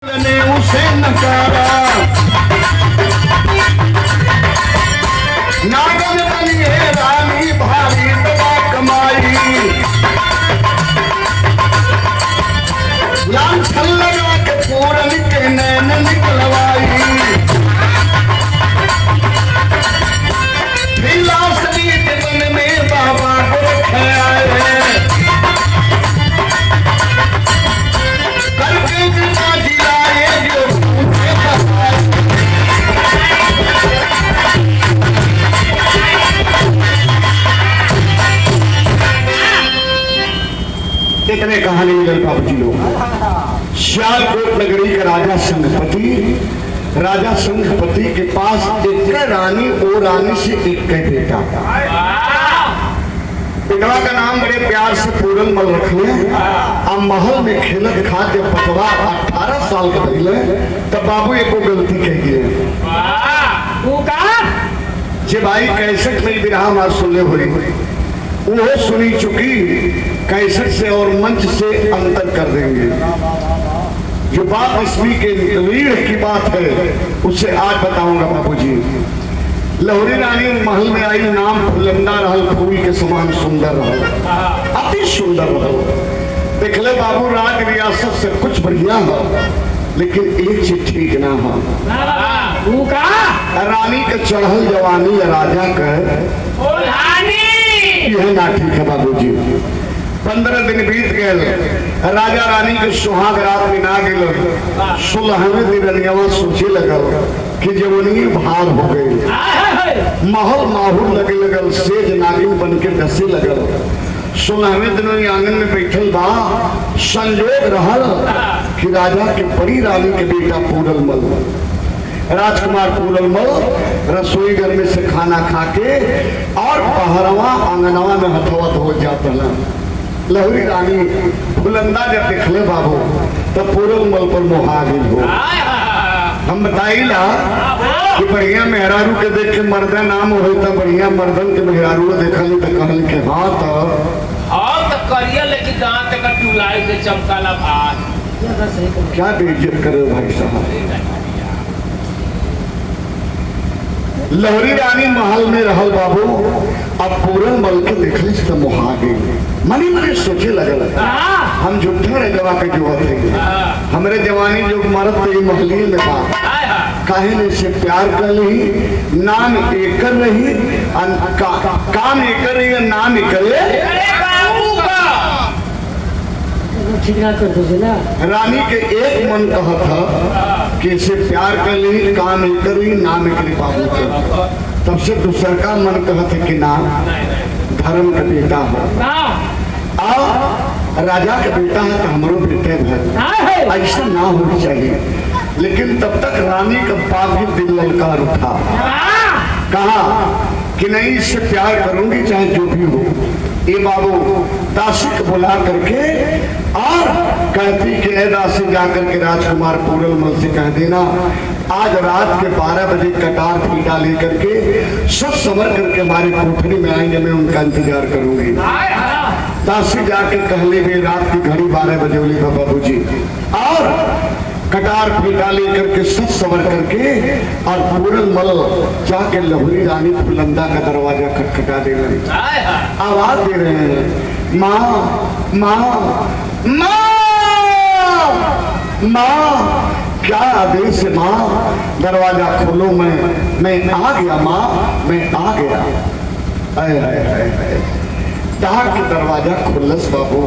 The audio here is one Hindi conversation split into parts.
ने उसे नकारा, नागन बनिए रानी भारी दवा कमाई, लांछन लगा के पूरन के नैन निकलवाई, विलासनी मन में बाबा गोरख आए, करके जिला जिलाए जो मुझे बताए। इतने कहानी मिले बाबू जी लोग। सियालकोट नगरी का राजा संघपति के पास एक रानी और रानी से एक बेटा था। बेटवा का नाम बड़े प्यार से पूरन मल रखले। अब महल में खेलत खाते पतवा 18 साल का भइले तब बाबू एको गलती कह गए जे भाई कैसेट में विराह मार सुनले हो वो सुनी चुकी, कैसेट से और मंच से अंतर कर देंगे। जो बात इसवी के रीढ़ की बात है उससे आज बताऊंगा बाबूजी। लहुरी रानी महल में आई, नाम फुलंदा रहल, फूल के समान सुंदर रहल, अति सुंदर रहल। देखले बाबू राज रियासत से कुछ बढ़िया हो लेकिन एक चीज ठीक ना हो, रानी के चढ़ल जवानी राजा के यह ना ठीक है बाबूजी। 15 दिन बीत गए, राजा रानी के सुहाग रात में ना गए। 16वें दिन रनियावा सोचे लगल कि जवनी भार हो गई, महल माहौल लगे लगल, सेज नागिन बन के डसे लगल। 16वें दिन आंगन में बैठल बा, संजोग रहल कि राजा के बड़ी रानी के बेटा पूरनमल, राजकुमार पूरनमल रसोई घर में से खाना खा के और पहरवा आंगनवा में हथवत हो जाता है। लहुरी रानी फुलंदा जब देखले बाबू तब पूरनमल पर मोहागिल हो। हम बताइला कि बढ़िया मेहरारू के देख के मर्दा नाम हो तो बढ़िया मर्दन के मेहरारू देखल तो कहल के हाँ तो करिया लेकिन दांत का चुलाई से चमकाला भाई क्या बेइज्जत करे भाई साहब। लहरी रानी महल में रहल बाबू। अब पूरनमल के देखले से मोहागे मनी मनी सोचे लगल हम झूठा रजवा के जुवत है, हमरे जवानी जो मरद तेरी महलिए में बा, काहे ने से प्यार कर ली, नाम एकर रही, काम एकर रही, नाम एकरे रानी के एक मन कहा था कि इसे प्यार कर ली, काम करी, नाम करी बाबू के। तब से दूसरा का मन कहा था कि ना धर्म का बेटा हो, और राजा का बेटा है तो हमारो बेटे घर ऐसा ना होना चाहिए। लेकिन तब तक रानी का बाप भी दिल ललकार उठा, कहा कि नहीं इससे प्यार करूंगी चाहे जो भी हो। ये बाबू दासी को बुला करके और कहती कि ए दासी जाकर के राजकुमार पूरनमल से कह देना आज रात के 12 बजे कटार फीटा लेकर के सब समर करके हमारी कोठरी में आएंगे, मैं उनका इंतजार करूंगी। दासी जाके कहले भी रात की घड़ी 12 बजे बोली बाबू जी, और कटार फीटा लेकर के सब सवर करके और पूरनमल जाके लहुरी रानी फुलंदा का दरवाजा खटखटा दे रहे, आवाज दे रहे हैं माँ माँ माँ माँ, क्या आदेश है माँ, दरवाजा खोलो, मैं आ गया माँ, मैं आ गया। डाक के दरवाजा खुलस बाबू।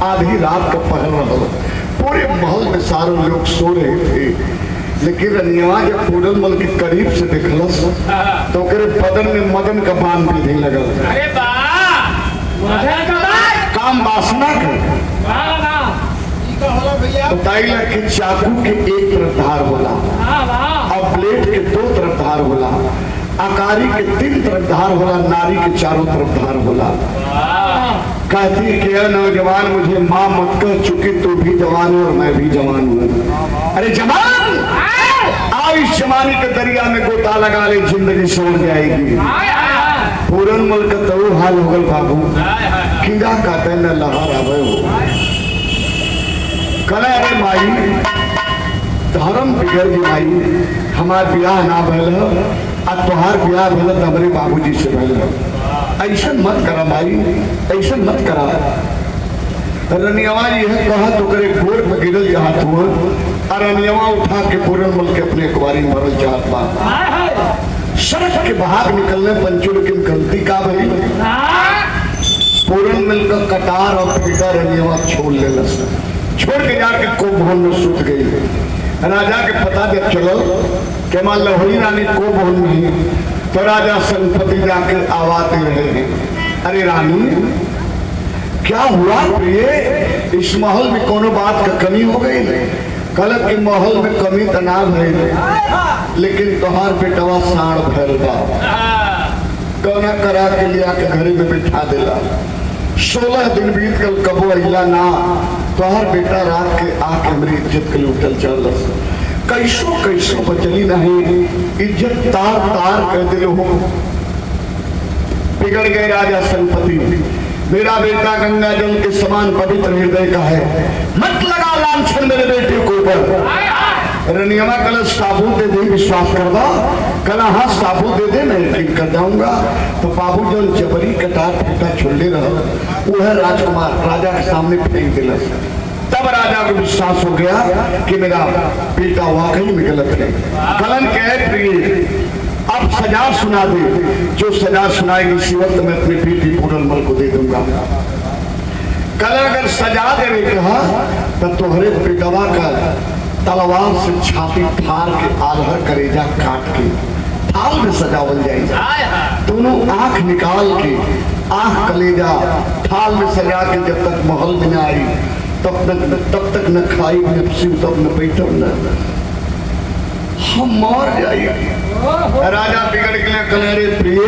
आधी रात का पहर रहो, पूरे महल में सारे लोग सो रहे थे, लेकिन रनिया जब पूरनमल के करीब से देखलस तो करे बदन में मदन का बांध भी नहीं लगा। अरे काम वासना कर बताइला कि चाकू के एक तरफ धार होला और ब्लेड के 2 तरफ धार होला, अकारी के 3 तरफ धार होला, नारी के 4 तरफ धार होला। कहती कि नौजवान मुझे माँ मत कह, चुकी तू भी जवान है और मैं भी जवान हूँ। अरे जवान आओ इस जवानी के दरिया में गोता लगा ले, जिंदगी समझ जाएगी। पूरनमल का तो हाल हो गल बाबू, कीड़ा काटे न लहर आवे हो। कला अरे माई गर्ज माई हमार ब्याह ना भइल आ तोहार ब्याह भइल त हमरे बाबूजी से भइल। ऐसा मत करा माई, ऐसा मत करा। रनियवा यह कहा तो करे गोर पे गिरल चाहत हुआ और रनियवा उठा के पूरनमल के अपने अखबारी मरल चाहत बा। सड़क के बाहर निकलने पंचुल की गलती का भई पूरनमल का कटार और पीटा रनियवा छोड़ ले लस, छोड़ के जाके को भवन में सुत गई। राजा के पता जब चलो कि मां लहोरी रानी को भवन में, तो राजा संपत्ति जाकर आवाते रहे हैं, अरे रानी क्या हुआ प्रिय, इस महल में कोनो बात का कमी हो गई? कलक के महल में कमी तनाव है, लेकिन तोहार बेटवा साण भैल बा, कौना करा के लिया के घरे में बिठा दिला। 16 दिन बीत गल कबो अइला ना, तोहार बेटा रात के आके हमारी इज्जत के लूटल चल। कैसो कैसो बचली नहीं, इज्जत तार तार कर दिल हो। बिगड़ गए राजा संपत्ति, मेरा बेटा गंगा जल के समान पवित्र हृदय का है, मत लगा लांछन मेरे बेटे के ऊपर। रनियमा कल साबुत दे दे, विश्वास करवा, कल हाँ साबुत दे दे, मैं ठीक कर जाऊंगा। तो बाबू जो जबरी कटार फूटा छोड़े रहा वो है राजकुमार, राजा के सामने फेंक दिला। तब राजा को विश्वास हो गया कि मेरा बेटा वाकई में गलत है। कलन कह प्रिय अब सजा सुना दे, जो सजा सुनाएगी इसी वक्त मैं अपनी बेटी पूरनमल को दे दूंगा। कल अगर सजा देने कहा तो तुम्हारे बेटवा का तलवार से छाती फाड़ के आल्हर करेजा काट के थाल में सजा बन जाएगी। दोनों आंख निकाल के आंख कलेजा थाल में सजा के जब तक महल में न आई तब तक न खाई न पी तब न बैठो न हम मर जाइए। राजा बिगड़ गए, कलरे प्रिय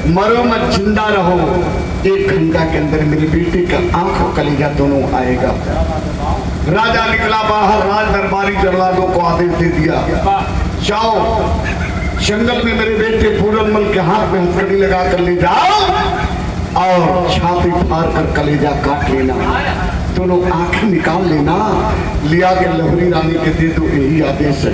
मरो मत, जिंदा रहो, 1 घंटा के अंदर मेरी बेटी का आंख और कलीजा दोनों आएगा। राजा निकला बाहर, राज दरबारी जल्लादों को आदेश दे दिया, जाओ जंगल में मेरे बेटे पूरनमल के हाथ में हथकड़ी लगा कर ले जाओ और छाती फाड़ कर कलेजा काट लेना, दोनों आंखें निकाल लेना, लिया के लहरी रानी के दे दो, यही आदेश है।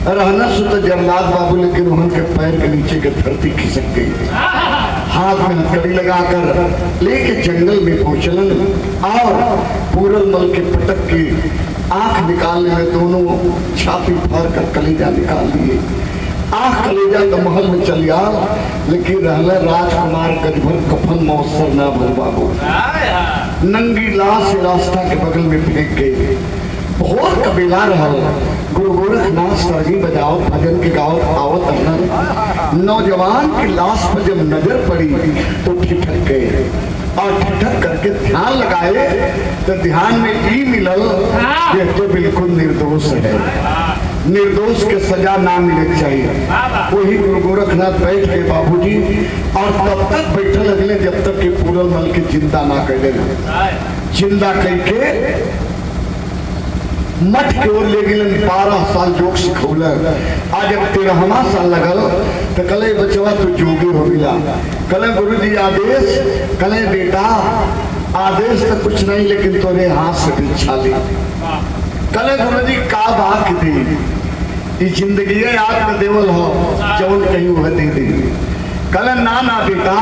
रहना सुत जल्लाद बाबू, लेकिन उनके पैर के नीचे की धरती खिसक गई। हाथ में हथकड़ी लगाकर लेके जंगल में पहुंचलन और पूरनमल के पटक के आंख निकालने में दोनों छाती फाड़ कर कलेजा निकाल लिए। आंख कलेजा तो महल में चल गया, लेकिन रहना राजकुमार गजभर कफन मौसर ना भर बाबू, नंगी लाश रास्ता के बगल में फेंक गई। बहुत कबीला रहा, गुरु गोरखनाथ सरगी बजाओ भजन के गाओ आवत रहना। नौजवान की लाश पर जब नजर पड़ी तो ठिठक गए और ठिठक करके ध्यान लगाए तो ध्यान में ई मिलल ये तो बिल्कुल निर्दोष है, निर्दोष के सजा ना मिले चाहिए। वही गुरु गोरखनाथ बैठ गए बाबूजी और तब तक बैठे लगले जब तक कि पूरनमल के जिंदा ना कर देना। जिंदा करके मठ के ओर ले गए, 12 साल जोग सिखौल। आज जब 13वां साल लगल तो कले बचवा तो जोगी हो गया। कले गुरुजी आदेश, कले बेटा आदेश तो कुछ नहीं, लेकिन तोरे हाथ से दीक्षा ली। कले गुरुजी का बात दी, जिंदगी याद का देवल हो जौन कहीं वह दे दी। कल ना ना बेटा,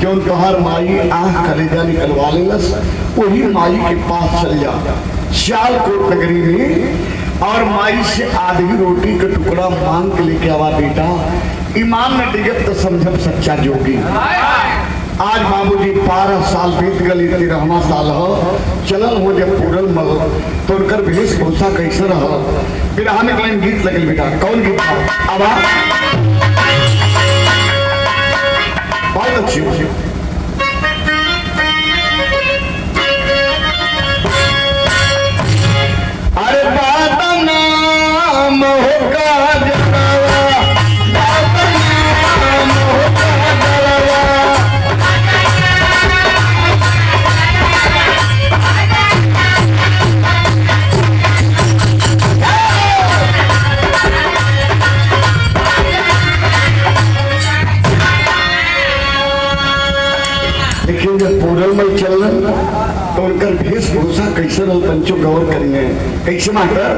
जो तोहर माई आंख कलेजा निकलवा लेलस, वही माई के पास चल जा सियालकोट नगरी में और माई से आधी रोटी का टुकड़ा मांग के लेके आवा बेटा। ईमान न डिगत तो समझब सच्चा जोगी। आज बाबूजी 12 साल बीत गई, 13वां साल हो चलल हो जब पूरनमल तो उनकर वेशभूषा कैसे रहा। फिर हमें कहीं गीत लगल बेटा, कौन गीत था? आवाज बहुत अच्छी। अरे बाबा नाम होगा जलवा, बाबा नाम होगा जलवा, कैसे लोग पंचो गौर करेंगे कैसे मास्टर।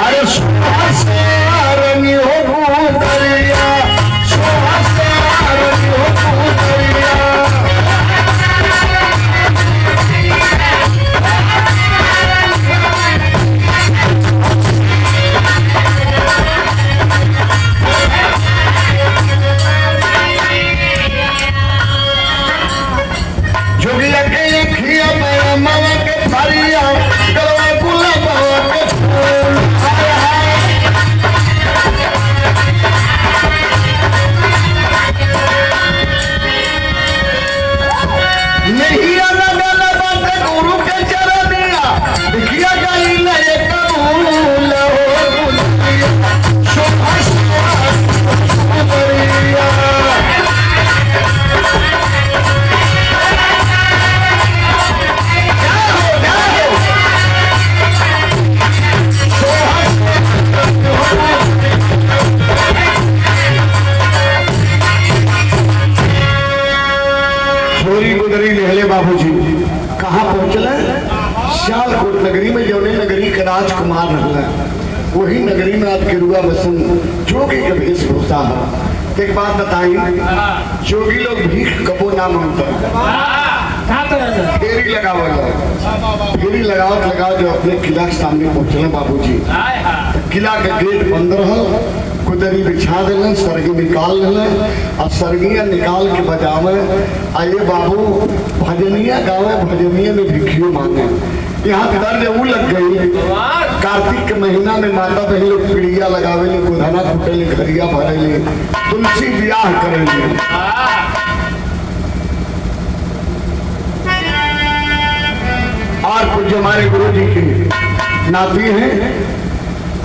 अरे सुहासारनी हो भूतरिया, सुहासारनी हो भूतरिया। बाबूजी कहाँ पहुँचल? सियालकोट नगरी में, जौने नगरी का राजकुमार रहला वही नगरी में आज गिरुआ बसन जोगी के वेशभूषा है। एक बात बताई, जोगी लोग भीख कबो ना मांगता, फेरी लगावत फेरी लगावत लगावत जो अपने किला के सामने पहुँचल बाबूजी। किला का गेट बंद रहा, कुदरी बिछा दिल, सरगी निकाल दिल और सरगिया निकाल के बजावे। आइए बाबू भजनिया गावे, भजनिया में भिखियो मांगे। यहाँ दर्द वो लग गई, कार्तिक के महीना में माता बहन लोग पीड़िया लगावे, गोधना कुटेले, घरिया भरेले, तुलसी ब्याह करेंगे। और कुछ हमारे गुरु जी की नाती हैं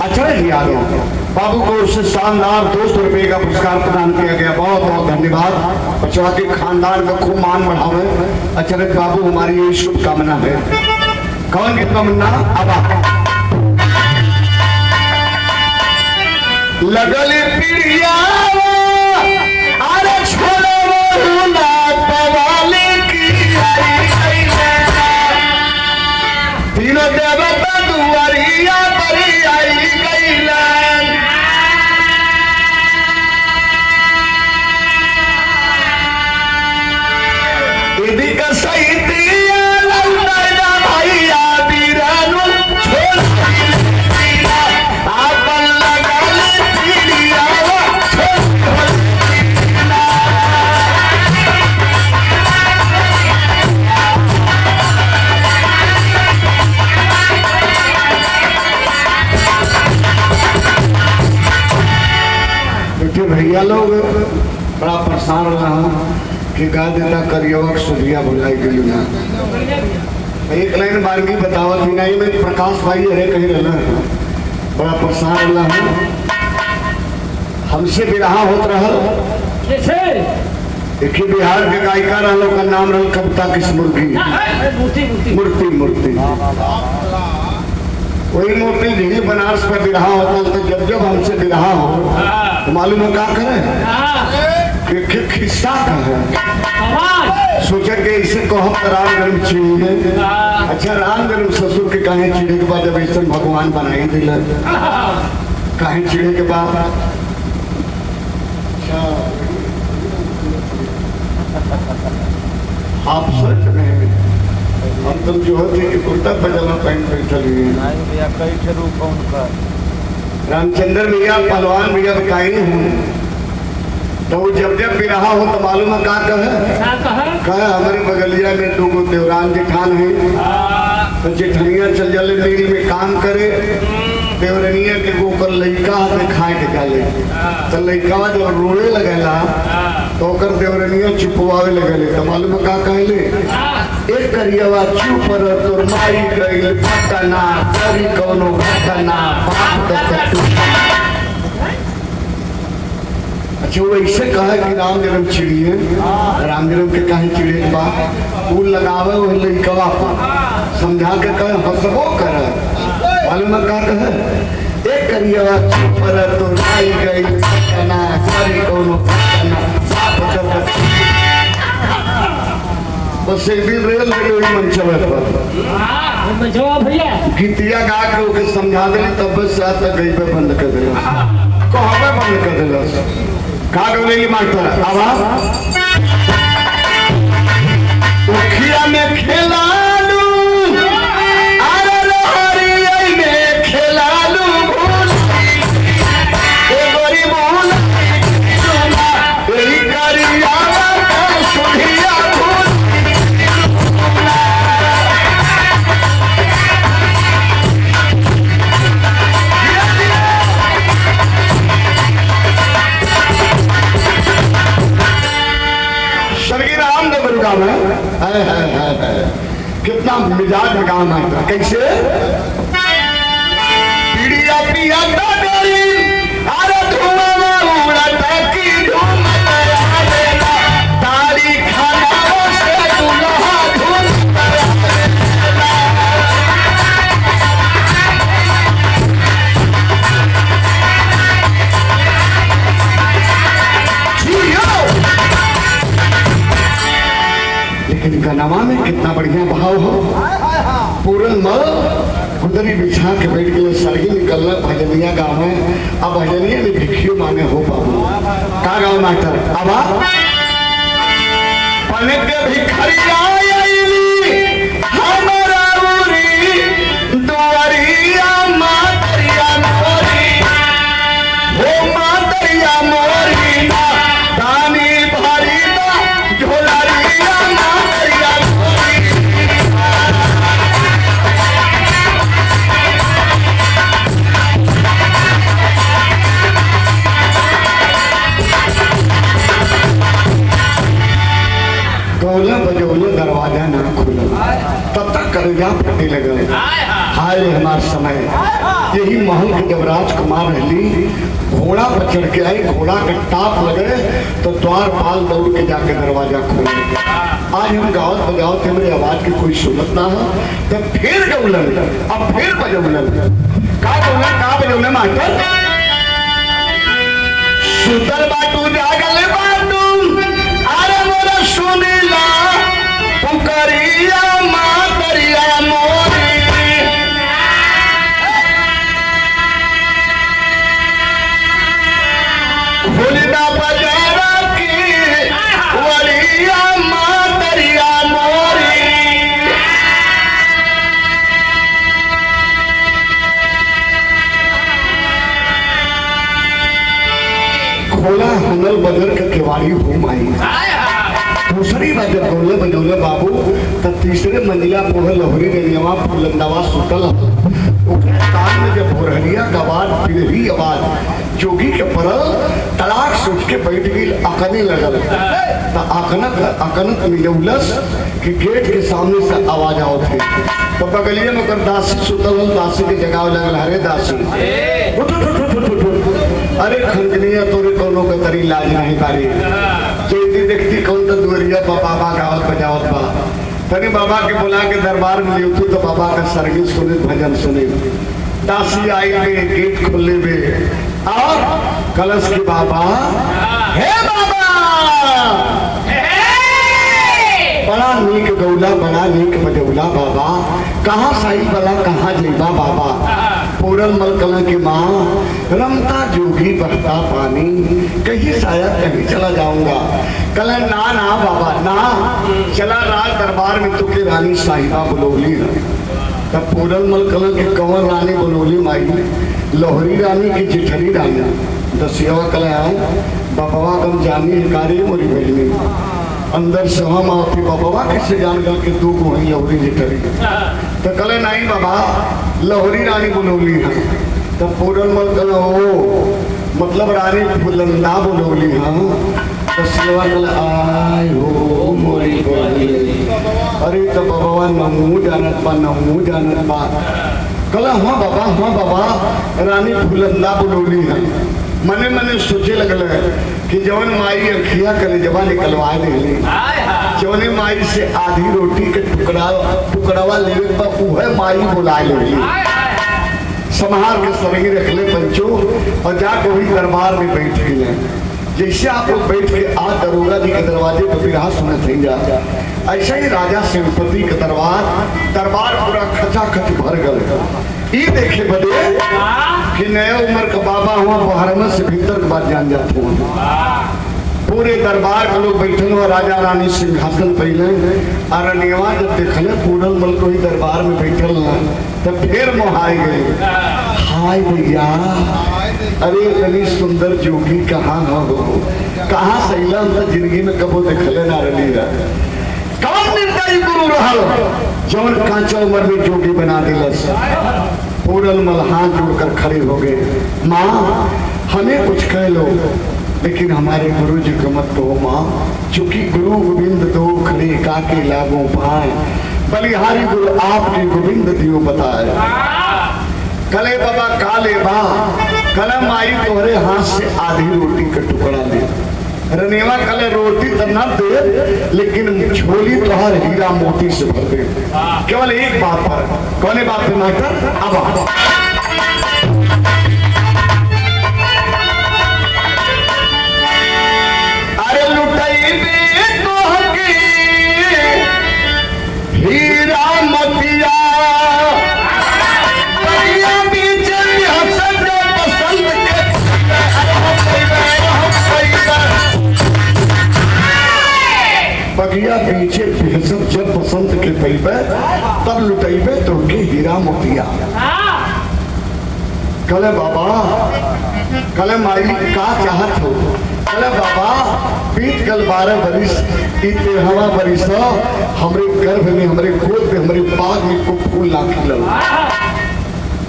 अचरज यादव, बाबू को उससे शानदार 200 रुपए का पुरस्कार प्रदान किया गया। बहुत बहुत धन्यवाद। बचवा के खानदान का खूब मान बढ़ावे। अचरज बाबू हमारी यही शुभकामना है। कौन की तमन्ना? अब लगल पीड़िया अरे छोड़ो ना पवाले की, तीनों देवता दुआरिया परी आई भैया लोग बड़ा परेशान रहा कि गा देता करियवक सुधिया बुलाई गई ना। एक लाइन बारगी बतावत ही नहीं में प्रकाश भाई है कहीं रहना, बड़ा परेशान रहा। हमसे विराह होत रहा, एक बिहार के गायिका रहा का नाम रहा कविता किस मुर्गी मूर्ति मूर्ति। वही मूर्ति झील बनारस पर विराह होता, तो जब जब हमसे विराह हो तो मालूम है क्या करे, खिस्सा का है। सोचा कि इसे कहो राम जन्म चिड़ी। अच्छा राम जन्म ससुर के कहे चिड़े के बाद जब ऐसा भगवान बनाई दिल कहे चिड़े के बाद। आप सोच रहे हैं हम तुम जो होते कि कुर्ता पजामा पहन कर चलिए। रामचंद्र भैया पहलवान भैया बताई हूँ तो जब जब विराह हो तो मालूम है कहे हमारे बगलिया में 2 देवरान जेठान है, तो जेठनिया चल जाले मिल में काम करे, देवरनिया के गोकर लड़का हाथ खाए के डाले, तो लड़का जब रोने लगेला तो ओकर देवरनिया चुपवावे लगेले। तो मालूम है का कहले, एक करियवा चुप रह तोर माई गइल पटना, करी कोनो घटना बाप तक। अच्छा वो ऐसे कहा कि राम जन्म चिड़ी है, राम जन्म के कहे चिड़े के बाद फूल लगावे वही लड़कवा पर समझा के कहे हंसबो करे। मालूम है का कहे, एक करियवा चुप रह तोर माई गइल पटना, करी कोनो घटना बाप तक। बस एक दिन रेल लगे हुई मंचवे पर जवाब भैया गीतिया गा के ओके समझा देली तब बस आज तक गई पे बंद कर दिला कहबे बंद कर दिला का गौली मास्टर आवाज उखिया में खेलालू अरे लहरी में खेलालू भूल ए गोरी भूल एही करिया का सुधिया भूल स्वर्गीय रामदेव गुरुगा में कितना मिजाज का काम है कैसे पीड़िया पिया डरी अरे धुआं उड़ता की धूम आवेला तारी खाना से दुल्हा धूम लेकिन गनमा में कितना बढ़िया भाव हो पूरन मल गुदरी बिछा के बैठ गए सरगी निकलना भजनिया गाँव में अब भजनिया में भिखियो मांगे हो बाबू का गाँव मास्टर अब पने के भिखरिया हमारा उरी दुआरिया मातरिया मोरी हो मातरिया मोरी ना दानी भारी ना झोलारिया मातरिया मोरी गौला बजौले दरवाजा ना खुला तब तक करेगा फटने लगे हाय हमारा समय यही महल के जब राजकुमार रहली घोड़ा पर चढ़ के आई घोड़ा के टाप लगे तो द्वारपाल दौड़ के जाके दरवाजा खोले आज हम गावत बजावत मेरी आवाज की कोई सुनत ना हो तो फिर गौलन अब फिर बजौलन का बजौले मास्टर सुतल बाटू जागल बाटू अरे मोरा सुनीला पुकरिया मातरिया मोरी खुलना बजारा की वरिया मातरिया मोरी खोला हनल बदल के केवाड़ी घूम आई दूसरी बात जब बोले बजौले बाबू तब तीसरे मंजिला पोहे लहरी रेलियावा फुलंदावा सुतल कान में जब भोरहरिया गवार पिरही आवाज जोगी के परल तलाक सोच के बैठ गई अकने लगल तो अकनत मिलौलस कि गेट के सामने से आवाज आओ थे तो बगलिए में कर दासी सुतल दासी की जगह लगल हरे दासी उठ उठ उठ उठ उठ अरे खंजनिया तोरे कोनो के तरी लाज नहीं पारी जेदी देखती कौन तो दुवरिया बाबा गावत बजावत बा तनी बाबा के बुला के दरबार में लियो तो बाबा का सरगी सुने भजन सुने दासी आई के गेट खोले में और कलश के बाबा हे बाबा बड़ा नीक गौला बड़ा नीक बजौला बाबा कहाँ साई बला कहाँ जैबा बाबा पूरन मलकला की माँ रमता जोगी बहता पानी कहीं शायद कहीं चला जाऊंगा कल ना ना बाबा ना चला राज दरबार में तुके रानी साहिबा बुलौली तब पूरन मलकला की कंवर रानी बुलौली माई लोहरी रानी की जिठरी रानी दसियावा कला बाबा कम जानी हिकारी मोरी बहनी अंदर से हम आपकी बाबा किससे जान गल के दो को लोहरी जिठरी तो कल नहीं बाबा लोहरी रानी बुलौली है तब पूरन मल कल हो मतलब रानी फुलंदा बुलौली है तो सिलवा कल आय हो मोरी बोली अरे तो बाबा नमू जानत बा कल हाँ बाबा रानी फुलंदा बुलौली है मने मने सोचे लगल कि जवन माई अखिया करे जबा निकलवा देली जवने माई से आधी रोटी के टुकड़ावा लेवे पर उहे माई बुला लेली संभाल के सरगी रख ले पंचो और जाके वही दरबार में बैठ गए जैसे आप लोग बैठ के आज दरोगा जी के दरवाजे पर बिरहा सुना था, ऐसा ही राजा सेनापति के दरबार पूरा खचाखच भर गए। ये देखे बदे कि नया उम्र का बाबा हुआ बहरना से भीतर के बाद जान जाते हैं। पूरे दरबार के लोग बैठे हुए, राजा रानी सिंहासन पहले अरनियवा जब देखले पूरन मल को ही दरबार में बैठल ना, तब फिर मोहाई गए। हाय भैया, अरे इतनी सुंदर जोगी कहाँ हो, कहाँ सैला जिंदगी में कबो देखले ना रही कौन निर्दयी गुरु रहा जौन कांचा उम्र में जोगी बना दिलस। पूरन मल हाथ जोड़कर खड़े हो गए। माँ हमें कुछ कह लो, लेकिन हमारे गुरु जी को मत कहो माँ, चूंकि गुरु गोविंद दो खड़े काके लागो पाए, बलिहारी गुरु आपके गोविंद दियो बताए। कले बाबा काले बा कलम आई तोहरे हाथ से आधी रोटी का टुकड़ा ले। रनेवा कले रोटी तो न दे, लेकिन झोली तोहर हीरा मोती से भर दे। केवल एक बात पर, कौन बात पे मास्टर? अब हीरा मतिया बगिया पीछे बेहसब जब बसंत के पैबे तब लुटेबे तो के हीरा मोतिया। कले बाबा, कले माई का चाहत हो? कले बाबा बीत कल 12 बरिस इतने हवा बरिस हमरे गर्भ में, हमरे गोद में, हमरे बाग में को फूल ना खिलल।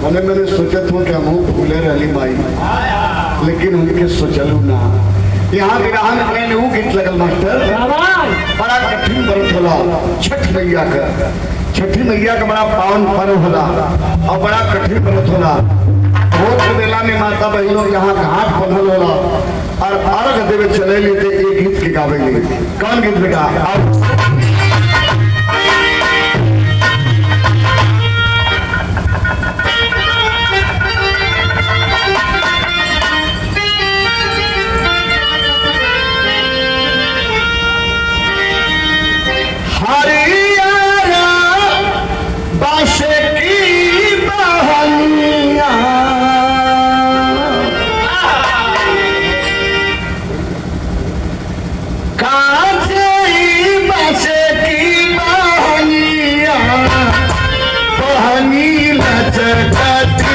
मैंने सोचत हूँ कि हम फूले रही माई, लेकिन उनके सोचलू ना। यहाँ विराह में लू गीत लगल मास्टर, बड़ा कठिन व्रत होला छठ मैया का। छठी मैया का बड़ा पावन पर्व होला और बड़ा कठिन व्रत होला। भोर बेला में माता बहनों यहाँ घाट बंधल होला और अर्घ देवे चले लेते एक गीत के गावेंगे। कौन गीत बेटा? हरियाणा बासे की बहनिया कासे बासे की बहनिया बहनी लचकती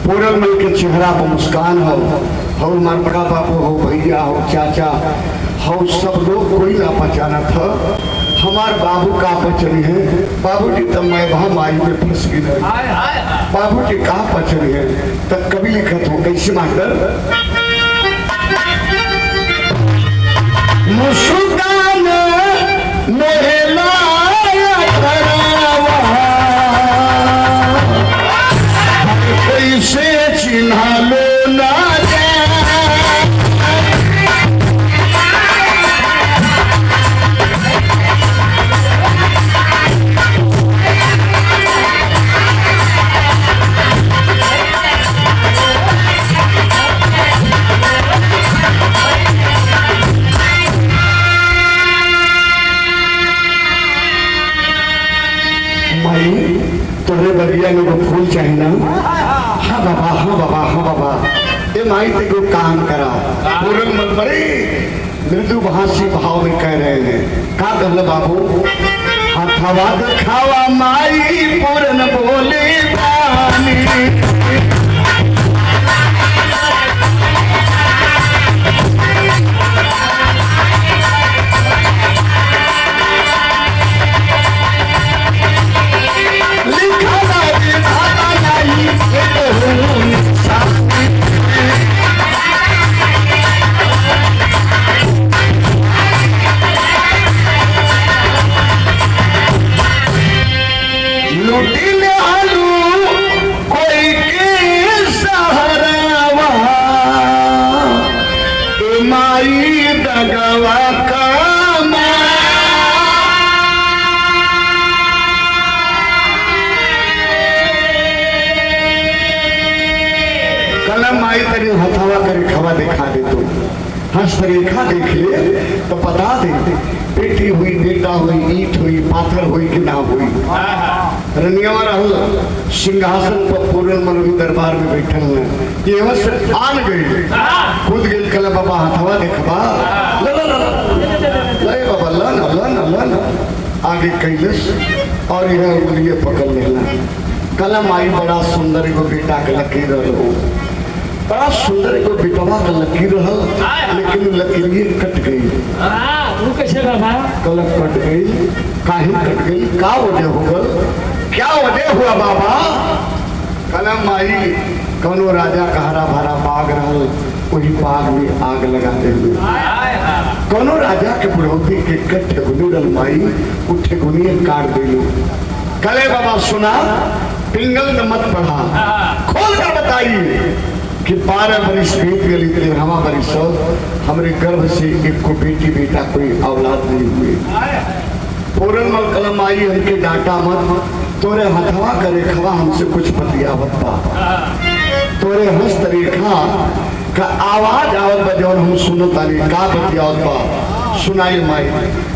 पूरन मल के चेहरा पर मुस्कान हो, और मार बड़ा बाबू हो, भैया हो, चाचा हो, सब लोग कोई ना पहचाना था। हमार बाबू का पचनी है, बाबू जी तब मैं वहां माई में फंस गई। बाबू जी का पचनी है तब कभी लिखत हो कैसे मास्टर? मुस्कान मोहला से चिन्हा लो ना माई तोरे बगिया में वो फूल चाहिए ना? हाँ बाबा, हाँ बाबा, हाँ बाबा। ये माई ते को काम करा। पूरन मल बड़े मृदु भाषी भाव में कह रहे हैं। का कहले बाबू? हथवा दिखावा माई पूरन बोले पानी। माई तेरे हथवा करे खवा दिखा दे तो हस्तरेखा देख ले तो बता दे बेटी हुई बेटा हुई ईट हुई पाथर हुई कि ना हुई। रनियावा रहल सिंहासन पर पूरन मनोरी दरबार में बैठल हुए ये वस आन गई खुद गेल कल बाबा हथवा देखबा ला ला ला ले बाबा ला ला ला ला ला आगे कैलस और यह उंगलियां पकड़ लेला। कलम आई बड़ा सुंदर एगो बेटा के लकीर रहो बड़ा सुंदर एगो बेटवा का लकीर रहल लेकिन लकीरिए कट गई। वो कैसे बाबा कलम कट गई काहे कट गई का वजह हो क्या वजह हुआ बाबा। कलम आई कौनो राजा का हरा भरा बाग रहल वही बाग में आग लगाते हुए कौनो राजा के बुढ़ौती के कट्ठे गुनी रलमाई उठे गुनिए काट दिलो। कले बाबा सुना पिंगल न मत पढ़ा खोल कर बताइए कि 12 बरिस बीत गई 13वां बरिस हमरे गर्भ से एक को बेटी बेटा कोई औलाद नहीं हुई। पूरन मल कलम आई हमके डांटा मत तोरे हथवा करे खवा हमसे कुछ बतियावत बा तोरे हस्त रेखा का आवाज आवत बा जौन हम सुनत तानी का बतियावत बा सुनाई माई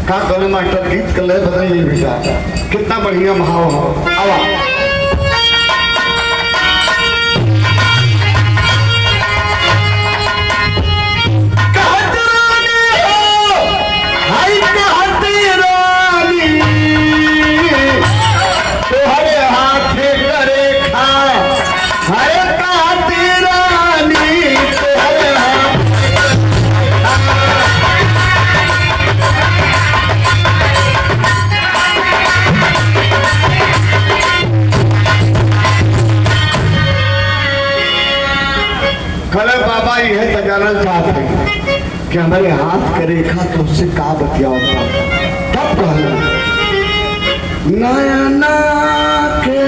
का कहले मास्टर गीत कले बदल नहीं बेटा कितना बढ़िया भाव हो आवा बाबा यह तो जानना चाहते हैं कि हमारे हाथ का रेखा तो उससे का बतियाओ तब कहना नयना के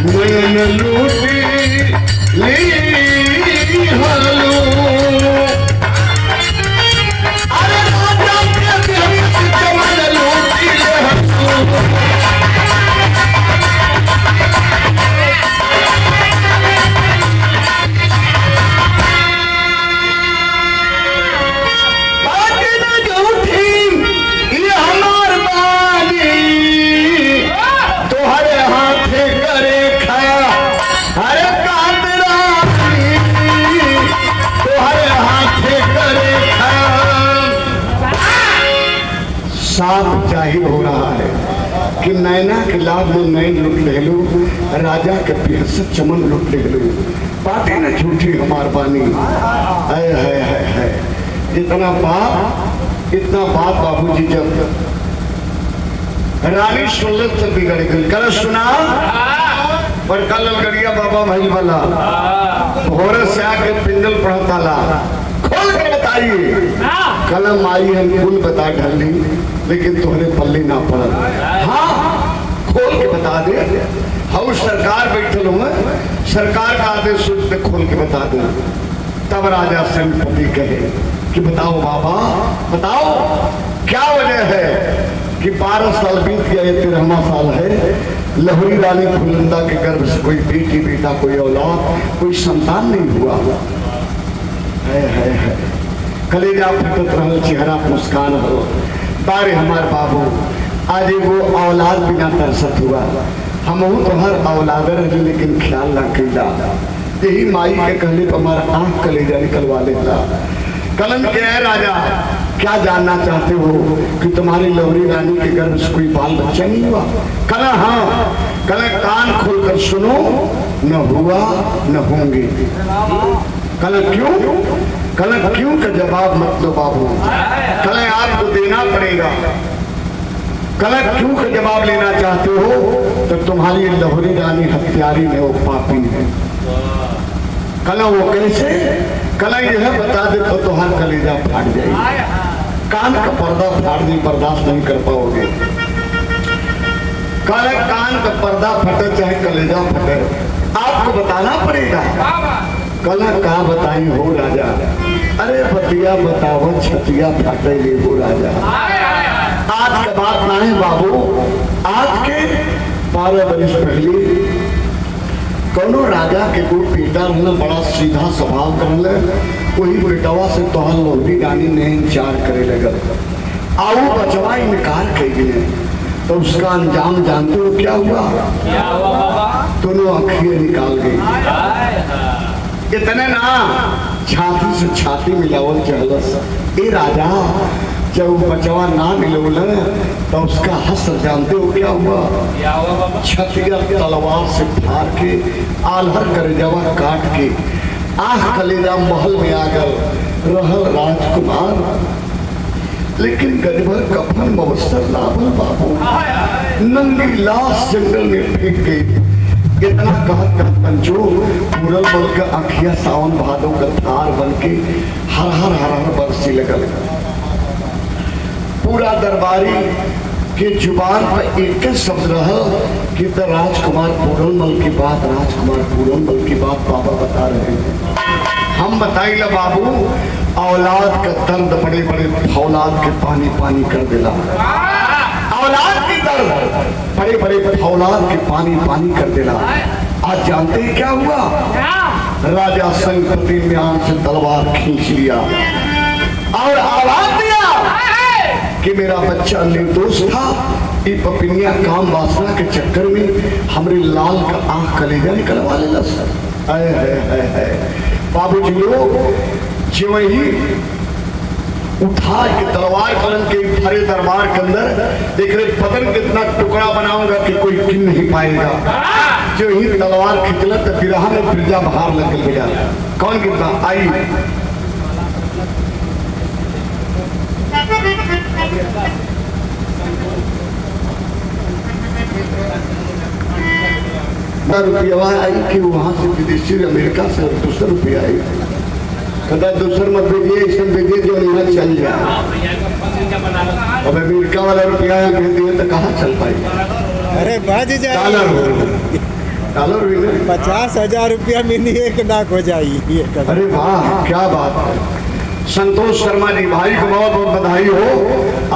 नयन लूटी ली हलो अरे राजा के चमन लूटी ले साफ जाहिर हो रहा है कि नैना के लाभ में नैन लुट ले लो राजा के पिहसत चमन लुट ले लो बातें न झूठी हमार बानी है इतना बात बाबूजी जब रानी सुल्लत से बिगड़ गई कल सुना बड़का ललगड़िया बाबा भाई वाला भोर से आके पिंडल पढ़ता ला खोल के बताइए कलम आई हम कुल बता ढली लेकिन तुम्हारे पल्ले ना पड़ा। हाँ खोल के बता दे हम सरकार बैठे हुए सरकार का आदेश पे खोल के बता दे। तब राजा सेनापति कहे कि बताओ बाबा बताओ क्या वजह है कि 12 साल बीत गया 13वां साल है लहरी रानी फुलंदा के गर्भ से कोई बेटी बेटा कोई औलाद कोई संतान नहीं हुआ है कलेजा फटत रहल चेहरा मुस्कान हो बारे हमार बाबू आज वो औलाद बिना तरसत हुआ हम तो हर औलाद रहे लेकिन ख्याल ना कैला यही माई के कहले पर हमारा आँख कलेजा निकलवा लेता। कलम के है राजा क्या जानना चाहते हो कि तुम्हारी लवरी रानी के गर्भ से कोई बाल बच्चा नहीं हुआ। कला हाँ कल कान खोलकर सुनो न हुआ न होंगे। कल क्यों का जवाब मत दो बाबू कल आपको देना पड़ेगा। कल क्यों का जवाब लेना चाहते हो तो तुम्हारी लहरी रानी हत्यारी है वो पापी है। कल वो कैसे कल यह बता दे तो तुम्हारा कलेजा फाट जाएगी कान का पर्दा फाड़ दी बर्दाश्त नहीं कर पाओगे। कल कान का पर्दा फटे चाहे कलेजा फटे आपको बताना पड़ेगा। कल का बताई हो राजा अरे बतिया बताओ छतिया फाटे ले हो राजा। आज के बात ना है बाबू आज के 12 बरस पहले कौनो राजा के कोई बेटा रहना, बड़ा सीधा स्वभाव करले, वही बेटवा से तोहर लोहड़ी रानी ने इंतजार करे लगल। आओ बचवा इनकार कर गए तो उसका अंजाम जानते हो क्या हुआ? क्या हुआ बाबा? दोनों आंखें निकाल गई। इतने ना छाती से छाती मिलावल चहलस। ए राजा जब बचवा ना मिलोल तो उसका हस्र जानते हो क्या हुआ? क्या हुआ बाबा? छतिया तलवार से फाड़ के आल्हर करेजवा काट के आह कलेजा महल में आ गए रहल राजकुमार। लेकिन गजभर कफन मवस्तर लाभल बाबू, नंगी लाश जंगल में फेंक गई। इतना कहत पंचो पूरल बल का आँखिया सावन भादों का थार बन के हर हर हर हर बरसी लगल। पूरा दरबारी के जुबान पर एक शब्द रहल कि तो राजकुमार पूरनमल की बात, राजकुमार पूरनमल की बात बाबा बता रहे हैं। हम बताइला बाबू, औलाद का दर्द बड़े बड़े फौलाद के पानी पानी कर देला। औलाद की दर्द बड़े बड़े फौलाद के पानी पानी कर देला। आज जानते हैं क्या हुआ? राजा संगपति ने आंख से तलवार खींच लिया और आवाज दिया कि मेरा बच्चा निर्दोष था। ये पपिनिया काम वासना के चक्कर में हमरे लाल का आंख कलेजा निकलवा लेला। बाबू जी लोग जो ही उठा के तलवार कलम के भरे दरबार के अंदर देख रहे बदन कितना टुकड़ा बनाऊंगा कि कोई गिन नहीं पाएगा। जो ही तलवार खिंचला तो बिरहा में बिरजा बाहर लग गया। कौन कितना आई रुपया आई कि वहां से विदेशी अमेरिका से दूसरा रुपया आई। कदा दूसर मत भेजिए, इसे भेजिए जो यहाँ चल जाए। अब अमेरिका वाला रुपया भेज दिए तो कहाँ चल पाएगा? अरे बच जाए डॉलर भी 50,000 रुपया में 1 लाख हो जाएगी। अरे वाह क्या बात है। संतोष शर्मा जी भाई को बहुत बहुत बधाई हो।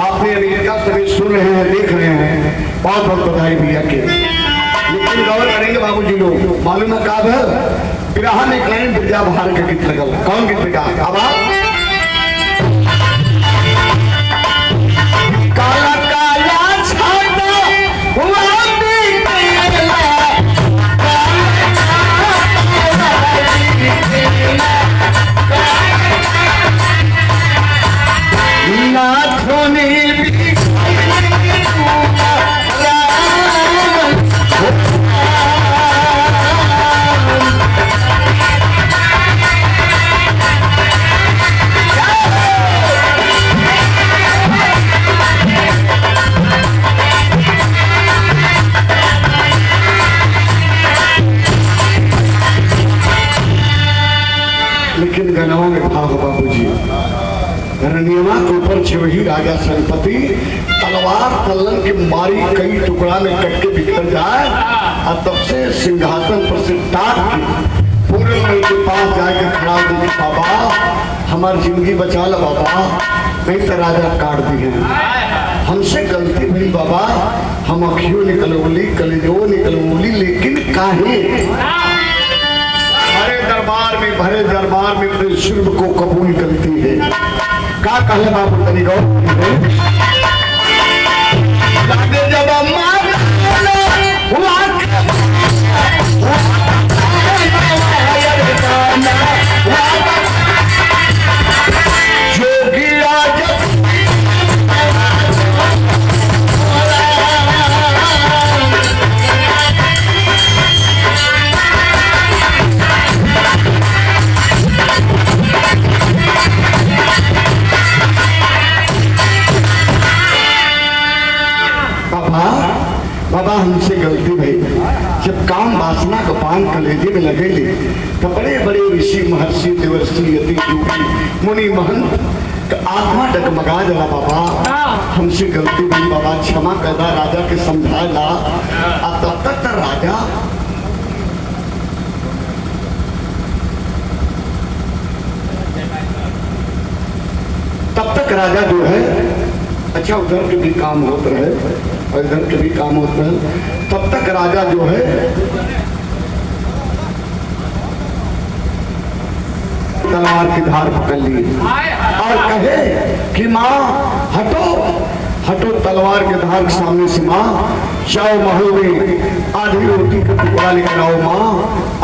आपने अमेरिका से भी सुन रहे हैं, देख रहे हैं, बहुत बहुत बधाई भैया के। लेकिन गौर करेंगे बाबू जी लोग, मालूम है कब है बिरहा में क्लाइन बिरजा बाहर का गीत लगल। कौन गीत लगा? अब काला काला छाता हुआ लेकिन गनवा में भाग बाबू जी रणियमा के ऊपर छिवही राजा संपत्ति तलवार तल्लन के मारी कई टुकड़ा में कट के बिखर जाए और तब से सिंहासन पर से टाट के पूरे मन के पास जाके खड़ा दे बाबा हमारी जिंदगी बचा ला बाबा, नहीं तो राजा काट दी है। हमसे गलती हुई बाबा, हम अखियों निकलौली कलेजो निकलौली, लेकिन काहे भरे दरबार में अपने शिव को कबूल करती है। क्या कहे बाबू तनी गौर जब बाबा हमसे गलती भई। जब काम वासना का पान कलेजे में लगेले तो बड़े बड़े ऋषि महर्षि देवर्षि यति योगी मुनि महंत का आत्मा डगमगा जला बाबा। हमसे गलती भई बाबा, क्षमा करना। राजा के समझाएला तब तक राजा जो है अच्छा उधर के भी काम होते रहे और इधर के भी काम होते हैं। तब तक राजा जो है तलवार की धार पकड़ ली और कहे कि माँ हटो हटो, तलवार के धार के सामने से माँ, जाओ महल में आधी रोटी का टुकड़ा लेकर आओ माँ,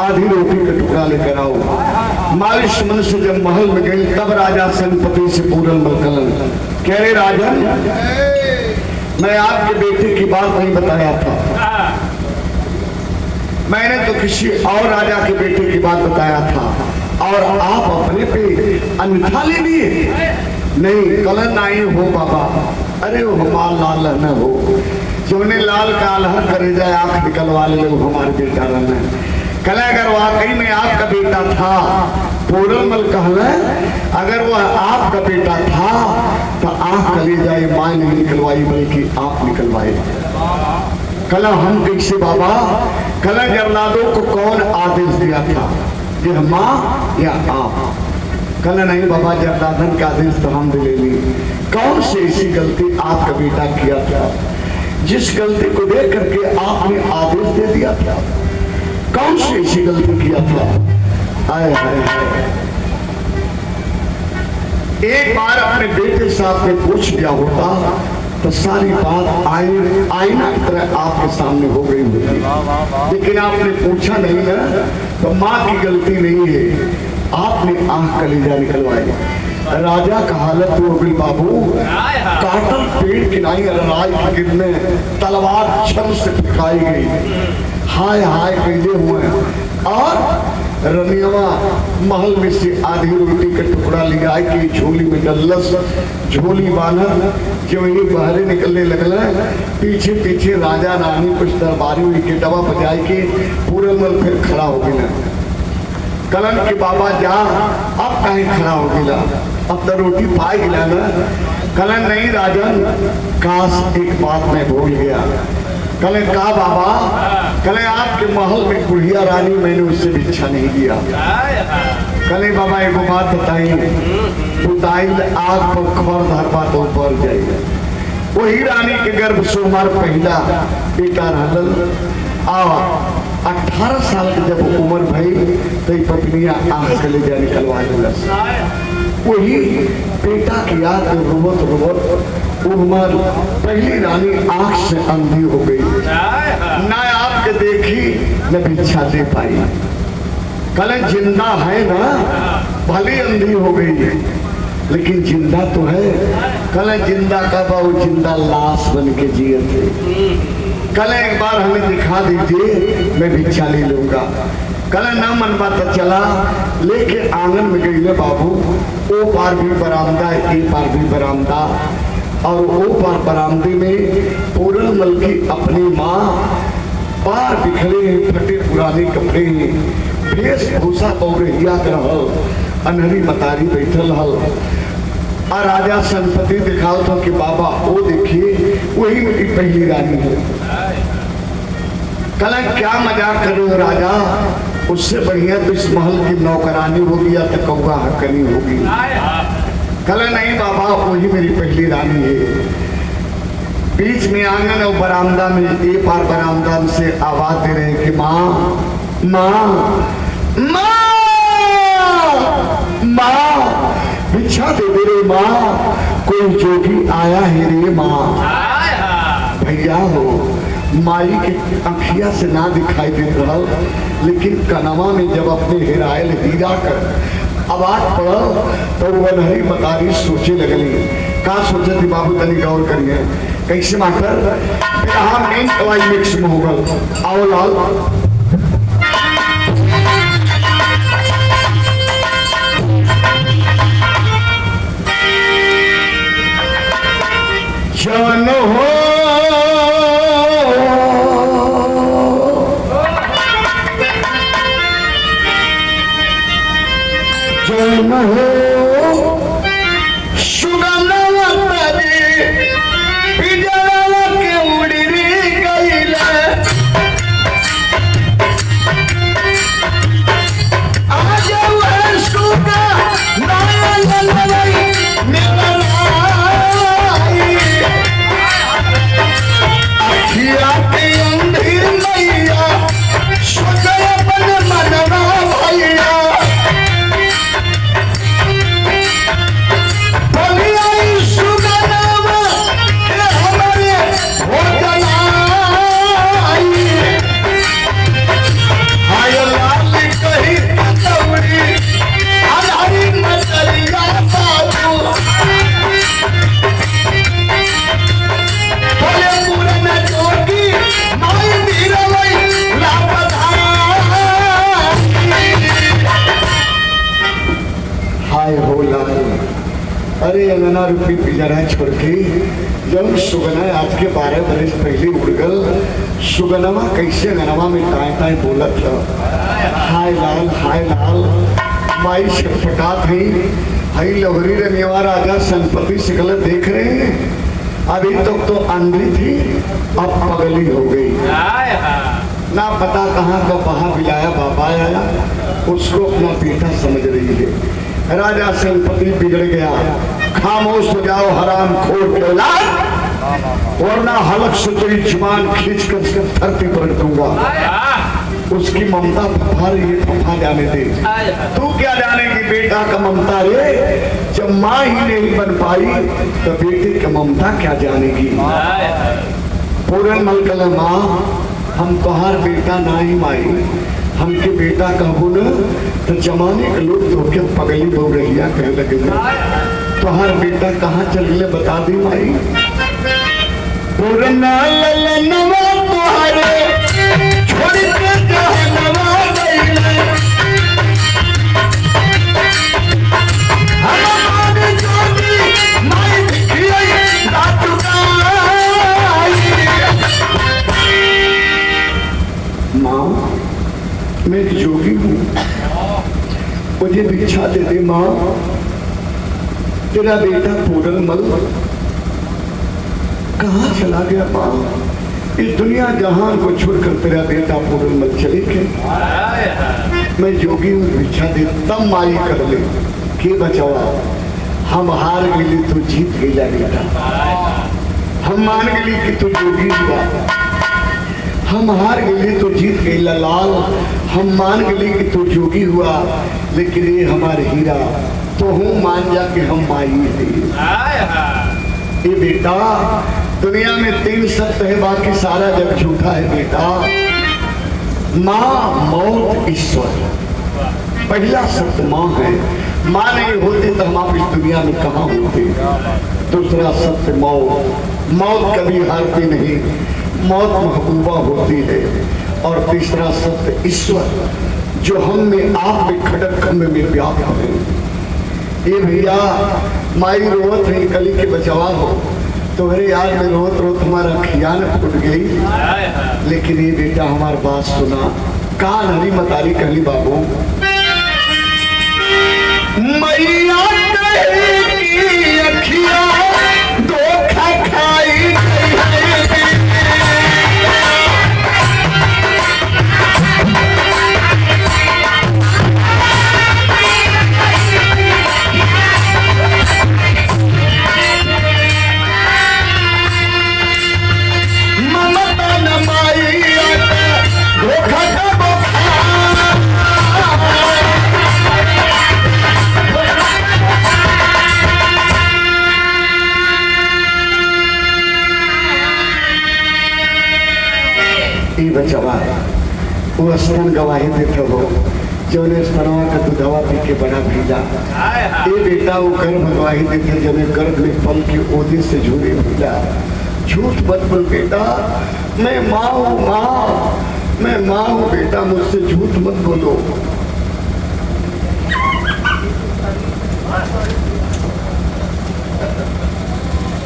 आधी रोटी का टुकड़ा लेकर आओ। मालिश मन से जब महल में गई तब राजा सेनापति से पूरन मलकलन कह रहे राजन, मैं आपके बेटे की बात नहीं बताया था, मैंने तो किसी और राजा के बेटे की बात बताया था और आप अपने पे अन्यथा ले लिए। नहीं कलन आई हो बाबा, अरे वो हमार लाल न हो, जो ने लाल का अलहर करे जाए आंख निकलवा ले वो हमारे बेटा रहना। कल अगर वाकई में आपका बेटा था, पूरनमल कहना अगर वह आपका बेटा था तो आंख कले जाए माँ नहीं निकलवाई बल्कि आप निकलवाए। कल हम कैसे बाबा, कल जरलादों को कौन आदेश दिया था, यह माँ या आप? कल नहीं बाबा, जरदादन का आदेश तो हम ले ली। कौन सी ऐसी गलती आपका बेटा किया था जिस गलती को देख करके आपने आदेश दे दिया था? कौन सी ऐसी गलती किया था? आए हाय हाय, एक बार अपने बेटे से आपने पूछ लिया होता तो सारी बात आईना की तरह आपके सामने हो गई होती, लेकिन आपने पूछा नहीं ना, तो माँ की गलती नहीं है, आपने आंख कलेजा निकलवाई। राजा का हालत हो गई बाबू, काटल पेड़ किनाई राज की गिरने तलवार छल से फेंकाई गई, हाय हाय कैले हुए और रनियवा महल में से आधी रोटी का टुकड़ा लिया कि झोली में डल्लस, झोली बांधल जो ही बाहर निकलने लगल, पीछे पीछे राजा रानी कुछ दरबारी हुई के डबा बजाई के पूरनमल फिर खड़ा हो गया। कलन के बाबा जा, अब कहीं खड़ा हो गया, अब तो रोटी पाई गिला ना। कलन नहीं राजन, काश एक बात मैं भूल गया। कले का बाबा, कले आपके महल में बुढ़िया रानी मैंने उससे भिक्षा नहीं दिया। कले बाबा एक बात बताई, उताइल आग पर खबर धरबा तो ऊपर जाएगा। वही रानी के गर्भ से हमार पहला बेटा रहल, 18 साल के जब उम्र भई तो पत्नियां आंख कलेजा निकलवा दिलस। वही बेटा की याद में रोवत रोवत उमर पहली रानी आंख से अंधी हो गई, ना आपके देखी न भिक्षा दे पाई। कल जिंदा है ना, भले अंधी हो गई है लेकिन जिंदा तो है। कल जिंदा का वो जिंदा लाश बन के जिए थे। कल एक बार हमें दिखा दीजिए, मैं भिक्षा ले लूंगा। कल ना मन बात चला लेके आंगन में गई ले बाबू, ओ पार भी बरामदा ए पार भी बरामदा, और ओ पार बरामदे में पूरनमल की अपनी माँ, पार बिखरे फटे पुराने कपड़े, वेशभूषा पौरहिया रहल, अनहरी मतारी बैठल हल। और राजा सेनापति दिखाओ तो कि बाबा वो देखिए वही मेरी पहली रानी है। कल क्या मजाक कर रहे हो राजा, उससे बढ़िया तो इस महल की नौकरानी होगी या तो कौवा हकनी होगी। कल नहीं बाबा, वही मेरी पहली रानी है। बीच में आंगन और बरामदा में ए पार बरामदा से आवाज दे रहे हैं कि माँ माँ माँ माँ, भिक्षा दे दे रे माँ, कोई जोगी आया है रे माँ। भैया हो, माई के अखिया से ना दिखाई दे रहा, लेकिन कनवा में जब अपने हेरायल हीरा कर आवाज पड़ा तो वनहरी मतारी सोचे लगली। का सोचे थी बाबू, तनी गौर करिए कैसे मास्टर, मेन दवाई मिक्स में होगा। आओ लाल जन हो जन हो अरे अंगना रूपी पिंजरा छोड़ के जब सुगना आज के 12 बरस पहले उड़ गल, सुगनवा कैसे अंगनवा में टाए टाए बोलत था, हाय लाल माई छटपटात हई लवरी रनिया राजा संपत्ति शिकल देख रहे हैं। अभी तक तो अंधी थी, अब पगली हो गई। ना पता कहाँ का बहा बिलाया बाबा आया, उसको अपना बेटा समझ रही है। राजा संपत्ति बिगड़ गया, खामोश हो जाओ हराम खोर के औलाद, वरना हलक से तेरी जुबान खींच कर धरती पर रखूंगा। उसकी ममता फफा रही है, फफा जाने दे। तू क्या जानेगी बेटा का ममता रे, जब माँ ही नहीं बन पाई तो बेटे का ममता क्या जानेगी। पूरन मलकल माँ, हम तोहार बेटा ना ही माई, हमके बेटा कहबो न तो जमाने के लोग धोखे पगली बहु रहिया कह लगे। तोहार बेटा कहाँ चल गए बता दी माई। पूरन ललनवा तोहारे छोड़ के जहनवा गइले, हमारे जोगी माई भिखिया दाचुकाई। माँ मैं एक जोगी हूँ, मुझे भिक्षा दे दे माँ। तेरा बेटा पूरनमल कहाँ चला गया माँ? इस दुनिया जहान को छोड़कर तेरा बेटा पूरनमल चले गए। मैं जोगी हूँ, भिक्षा दे। तब माई कर ले के बचवा, हम हार गए तो जीत गया बेटा। हम मान गए कि तू जोगी हुआ, हम हार गए तो जीत गई लाल। हम मान गए कि तू जोगी हुआ, लेकिन ये हमारे हीरा तो हूँ मान जा कि हम माई है। ये बेटा दुनिया में 3 सत्य है, बाकी सारा जग झूठा है बेटा। माँ, मौत, ईश्वर। पहला सत्य माँ है, माँ नहीं होती तो हम आप इस दुनिया में कहाँ होते। दूसरा सत्य मौत, मौत कभी हारती नहीं, मौत महबूबा होती है। और तीसरा सत्य ईश्वर, जो हम में आप में खड़क खंड में व्याप्त है। ये भैया माई रोवत है कली के बचावा हो, तुम्हारे याद में रोत रोत हमारा खियान फूट गई। लेकिन ये बेटा हमारी बात सुना, कान हरी मतारी कहली बाबू। मैया की अखिया धोखा खाई बचवा। वो स्तन गवाही देते हो, जो ने स्तनवा का दूधवा पी के बड़ा भीजा। ये बेटा वो गर्भ गवाही देते जब गर्भ में पल के ओदे से झूले भीजा। झूठ मत बोल बेटा, मैं माँ हूँ माँ, मैं माँ हूँ बेटा, मुझसे झूठ मत बोलो।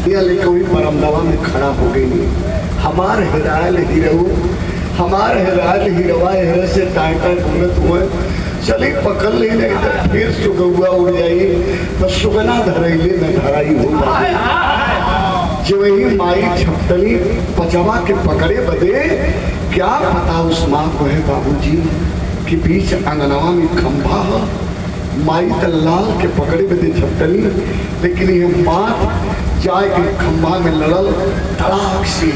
यह लेकर हुई परमदवा में खड़ा हो गई। हमार हिराल हीरो, हमार हिराल हीरवा हिर से टाटा घूमत हुए चली पकड़ ले नहीं तो फिर सुगुआ उड़ जाइए तो सुगना धरैले में धराई हो। जो वही माई छपतली पचवा के पकड़े बदे, क्या पता उस माँ को है बाबूजी कि बीच अंगनवा में खंभा है। माई तलाल के पकड़े बदे छपतली, लेकिन ये माँ जाए के खंभा में लड़ल तड़ाक से।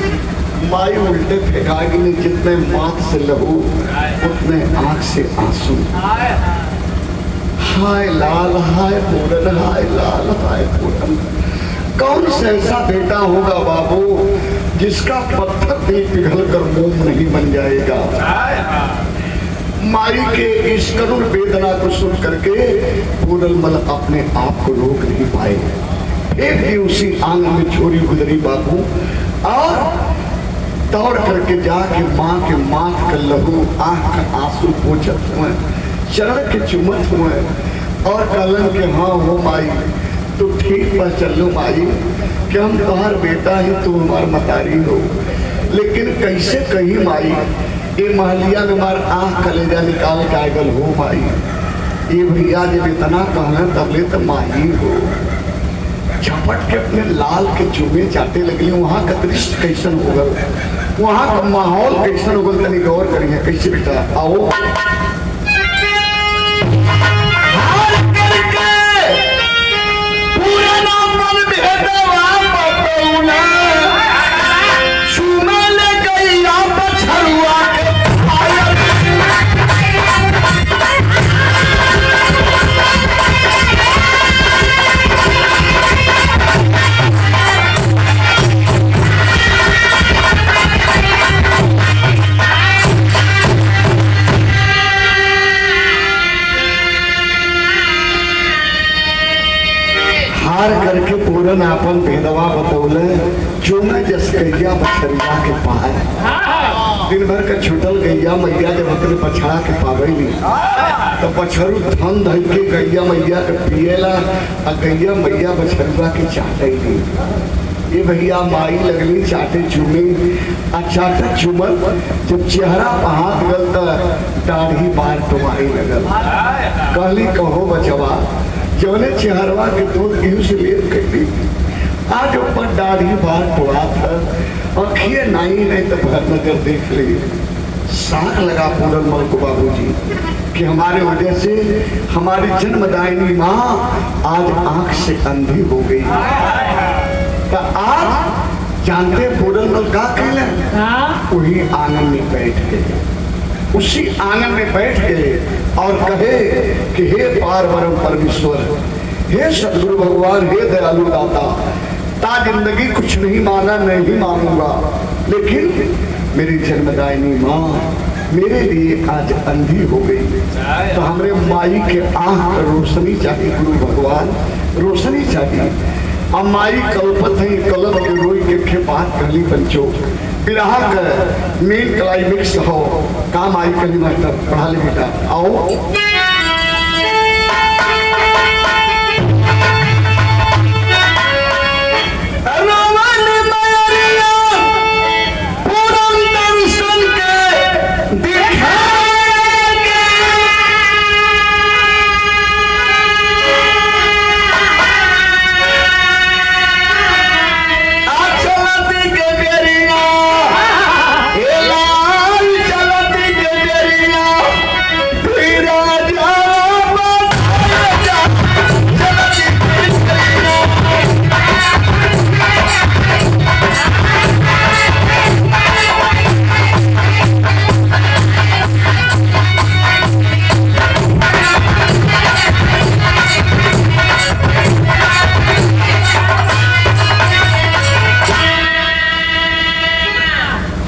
माई उल्टे फेंकागी ने, जितने माथ से लहू उतने आंख से आंसू। हाय लाल हाय पूरन, हाय लाल हाय पूरन। कौन सा ऐसा बेटा होगा बाबू जिसका पत्थर दिल पिघल कर मोम नहीं बन जाएगा। माई के इस करुण वेदना को सुन करके पूरनमल अपने आप को रोक नहीं पाए। फिर भी उसी आंगन में छोरी गुजरी बाबू, और दौड़ करके जाके माँ के माथ का लहू आंख का आंसू पोछत हुए, चरण के चुमत हुए और कहलन के हाँ हो माई, तो ठीक पर चल लो माई कि हम तुम्हार बेटा ही तू हमार मतारी हो, लेकिन कैसे कही माई ये महलिया में हमार आँख कलेजा निकाल के आगल हो माई। ये भैया जब इतना कहना तबले तो माही हो। झपट के अपने लाल के चूमे चाटे लगे। वहाँ का दृश्य कैसन हो गल, वहाँ का माहौल कैसन हो गल, तनी गौर करिए कैसे बेटा आओ। करके पूरन आपन भेदवा बतौले चूमे जस गैया बछरिया के पाए। दिन भर का छुटल गैया मैया जब अपने पछड़ा के पावेली तो पछड़ू धन धल के गैया मैया के पिएला और गैया मैया बछरुआ के चाटेली। ये भैया माई लगली चाटे चूमे आ चाटे चूमल जब चेहरा पहाड़ गल तो दाढ़ी बार तुम्हारी लगल। कहली कहो बचवा जौने चेहरवा के दूध घी से लेप कैली आज ऊपर दाढ़ी बार टोड़ा था, अखिए नहीं तो भर नगर देख ली। साग लगा पूरन मल को बाबूजी कि हमारे वजह से हमारी जन्मदायिनी माँ आज आंख से अंधी हो गई। तो आज जानते पूरन मल का कहले, वही आंगन में बैठ गए, उसी आंगन में बैठ गए और कहे कि हे पारवरम परमेश्वर, हे सदगुरु भगवान, हे दयालु दाता, ता जिंदगी कुछ नहीं माना नहीं मानूंगा, लेकिन मेरी जन्मदायिनी माँ मेरे लिए आज अंधी हो गई। तो हमरे माई के आँख पर रोशनी चाहिए, गुरु भगवान रोशनी चाहिए। अब माई कल्पत है कलप के रोई के बात कहली पंचो विराह का मेन क्लाइमेक्स हो काम आई कली मास्टर पढ़ा ले बेटा आओ।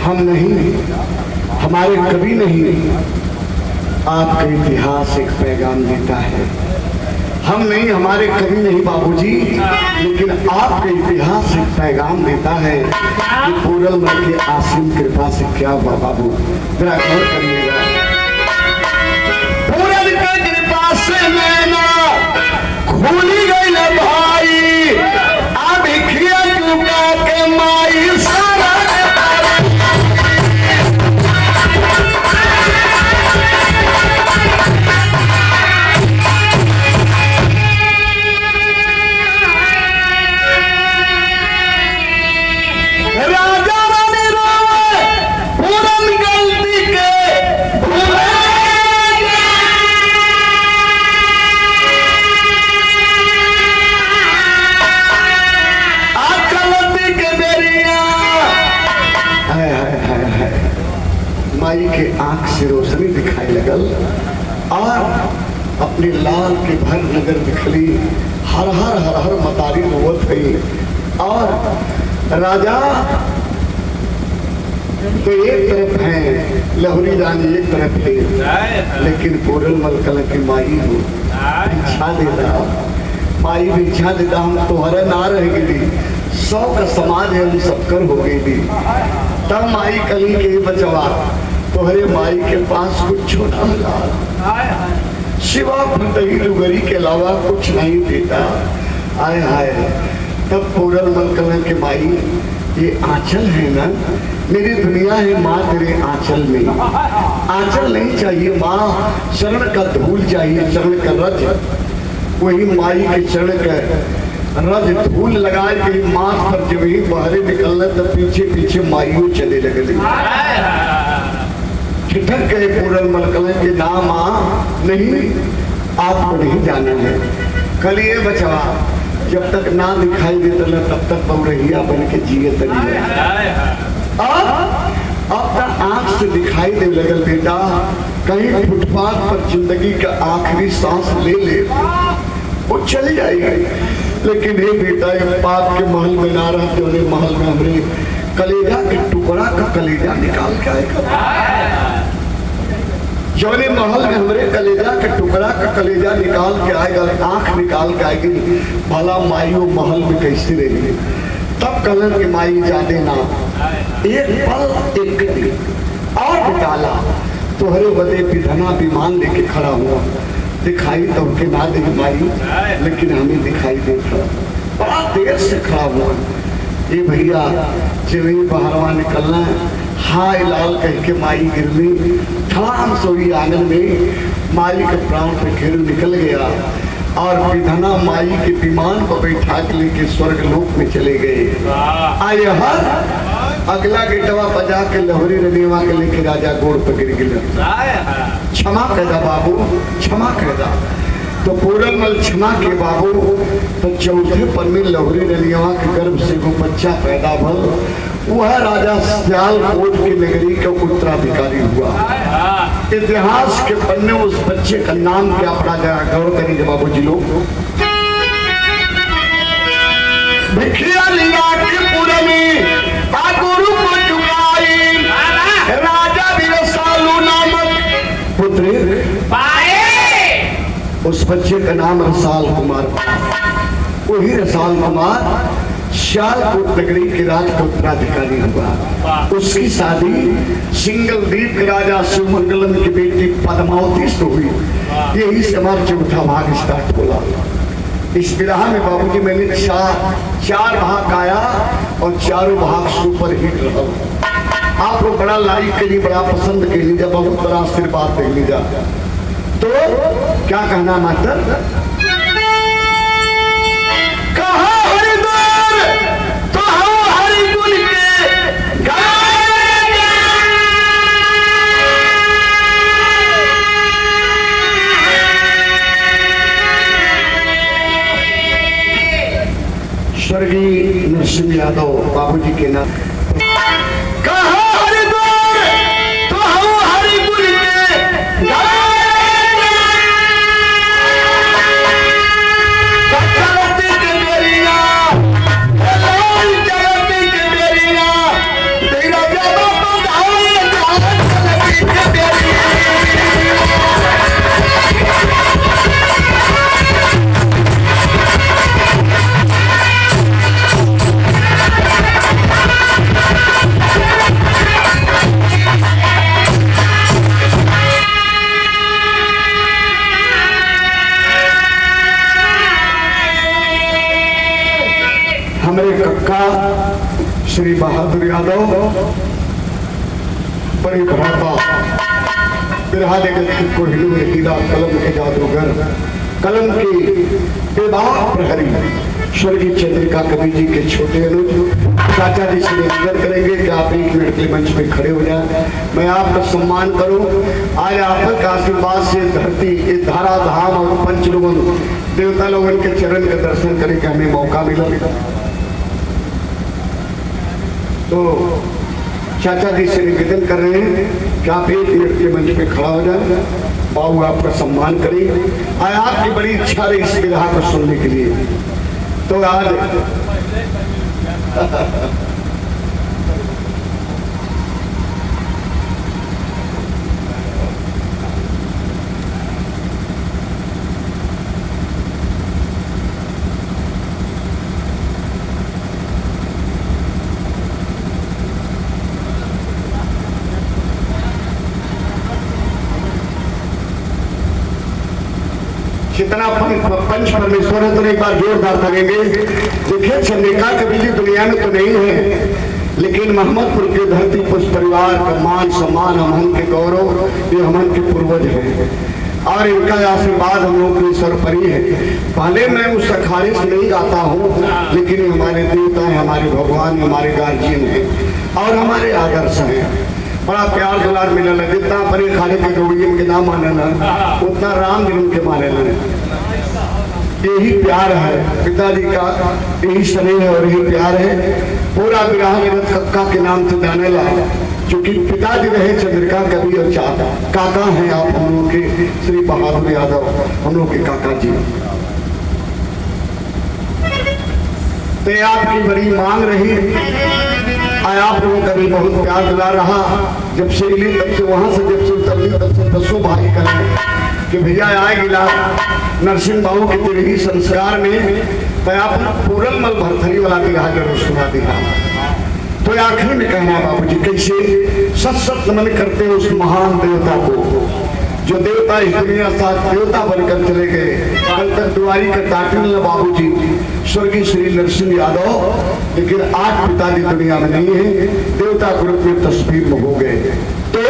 हम नहीं, हमारे कभी नहीं, आपका इतिहास एक पैगाम देता है। हम नहीं, हमारे कभी नहीं बाबूजी, लेकिन आपका इतिहास एक पैगाम देता है कि पूरन मल के आसिम कृपा से क्या हुआ बाबू, जरा गौर करिएगा। पूरन की कृपा से नैना खुली गई ना भाई, अब खिया चुका के माई सारा माई के आंख से रोशनी दिखाई लगल और अपने लाल के भर नगर दिखली। हर हर हर हर मतारी रोवत गई और राजा तो एक तरफ है, लहुरी रानी एक तरफ है, लेकिन पूरन मल कल की माई हो भिक्षा देता, माई भिक्षा देता। हम तोहरे ना रह गई, 100 का समाज है हम सबकर हो गई। तब माई कली के बचवा तोहरे माई के पास कुछ छोटा मिला, सिवा फटही लुगरी के अलावा कुछ नहीं देता। आए हाय। तब पूरन मल कलन के माई ये आंचल है ना, मेरी दुनिया है माँ तेरे आंचल में। आंचल नहीं चाहिए माँ, चरण का धूल चाहिए, चरण का रज। वही माई के चरण का रज धूल लगाए के माथ पर जब ही बाहर निकलना तो पीछे पीछे माइयों चले लगे। ठिठक गए पूरन मल कलन के नाम नहीं, आपको नहीं जाना है। कल ये बचवा जब तक ना दिखाई देता ना तब तक पौरहिया बन के जिए तरी। अब तक आंख से दिखाई दे लगल बेटा, कहीं फुटपाथ पर जिंदगी का आखिरी सांस ले ले वो चल जाएगी। लेकिन हे बेटा ये पाप के महल में ना रह, जो महल में हमरे कलेजा के टुकड़ा का कलेजा निकाल के आएगा। जौने महल में हमरे कलेजा के टुकड़ा का कलेजा निकाल के आएगा, आंख निकाल के आएगी। भला माइयों महल में कैसे रहेगी। तब कलन की माई जाते ना एक पल एक दिन और बिताला, तोहरे बदे विधना विमान लेके खड़ा हुआ। दिखाई तो उनके ना दे माई, लेकिन हमें दिखाई देता। बड़ा देर से खड़ा हुआ। ये भैया जब ही बाहरवा निकलना है, हाय लाल कह के माई गिरली ठाम सोई आंगन में। माई के प्राण पे घेर निकल गया और विधना माई के विमान पर बैठा के लेके स्वर्ग लोक में चले गए। आए हर अगला गेटवा बजा के लहरी रनेवा के लेके राजा गोड़ पर गिर गिरा। क्षमा कहदा बाबू, क्षमा कहदा। तो पूरन मल क्षमा के बाबू। तो चौथे पर में लहरी रनिया के गर्भ से वो बच्चा पैदा भल। वह राजा सियालकोट की नगरी का उत्तराधिकारी हुआ। इतिहास के पन्ने उस बच्चे का नाम क्या पड़ा जाए, गौर करेंगे बाबू जी लोग। भिखिया लिया के पूरे में गुरु को चुकाई, राजा भी रसालू नामक पुत्र पाए। उस बच्चे का नाम रसाल कुमार। वही रसाल कुमार सियालकोट नगरी के राज का उत्तराधिकारी हुआ। उसकी शादी सिंगल द्वीप के राजा शिवमंगलम की बेटी पद्मावती से हुई। यही से हमारा चौथा भाग स्टार्ट हुआ। इस विराह में बाबूजी मैंने चार भाग गाया और चारों भाग सुपर हिट रहा। आप लोग बड़ा लाइक के लिए, बड़ा पसंद के लिए, बहुत बड़ा आशीर्वाद दे लीजा। तो क्या कहना मास्टर, कहा हरिद्वार तो हम हरिकुल के स्वर्गीय नरसिंह यादव बाबूजी के नाम। कहा हरिद्वार तो हम हरिकुल के हमारे कक्का श्री बहादुर यादव बड़ी भरापा बिरहा देकर को हिलू में हीरा कलम के जादूगर, कलम की बेबाक प्रहरी स्वर्गीय चंद्रिका कवि जी के छोटे अनुज चाचा जी से निवेदन करेंगे कि आप 1 मिनट के मंच पे खड़े हो जाए। मैं आपका सम्मान करूं। आज आपके आशीर्वाद से धरती इस धारा धाम और पंचलोक देवता लोगों के चरण के दर्शन करने का हमें मौका मिला। तो चाचा जी से निवेदन कर रहे हैं कि आप 1 मिनट के मंच पे खड़ा हो जाए। बाबू आपका सम्मान करें। आज आपकी बड़ी इच्छा रही इस विधा को सुनने के लिए। तो आज कितना पंच परमेश्वर है, तो एक बार जोरदार करेंगे। देखिए चंद्रिका कवि जी दुनिया में तो नहीं है, लेकिन मोहम्मदपुर की धरती पर उस परिवार का मान सम्मान, हमन के गौरव, ये हमन के पूर्वज हैं और इनका आशीर्वाद हम लोग की सर्वोपरि है। पहले मैं उस अखाड़े से नहीं गाता हूँ, लेकिन ये हमारे देवता हैं, हमारे भगवान, हमारे गार्जियन हैं और हमारे आदर्श हैं। बड़ा प्यार दुलार मिला लगे, जितना बड़े अखाड़े के गौड़ियन के नाम माने ना, उतना राम जी उनके माने ना। यही प्यार है पिताजी का, यही स्नेह है और यही प्यार है। पूरा विराह जगत कक्का के नाम से जाने लगा, क्योंकि पिताजी रहे चंद्रिका कवि और काका हैं आप हम लोग के श्री बहादुर यादव, हम लोग के काका जी। तो आपकी बड़ी मांग रही, आप लोगों का भी बहुत प्यार दिला रहा। जब से इली तब से वहां से जब से उतरली तब से बसों भाई करें कि भैया आएगिला नरसिंह बाबू के तेरे ही संस्कार में, तो आप पूरन मल भरथरी वाला विराह जरूर सुना दिया। तो आखिर में कहना बाबू जी, कैसे सत सत नमन करते हैं उस महान देवता को, जो देवता इस दुनिया साथ देवता बनकर चले गए। कल तक दुआरी का टाटिल बाबू जी स्वर्गीय श्री नरसिंह यादव, लेकिन आज पिताजी दुनिया में नहीं है, देवता ग्रुप में तस्वीर में हो गए। तो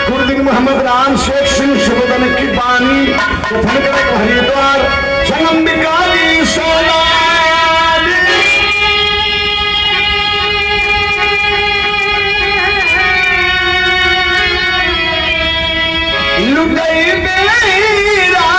गुरुदिन मोहम्मद राम शेख सिंह शबदन की बानी हरिद्वार जगम्बिका जी सोना लुटई बेरा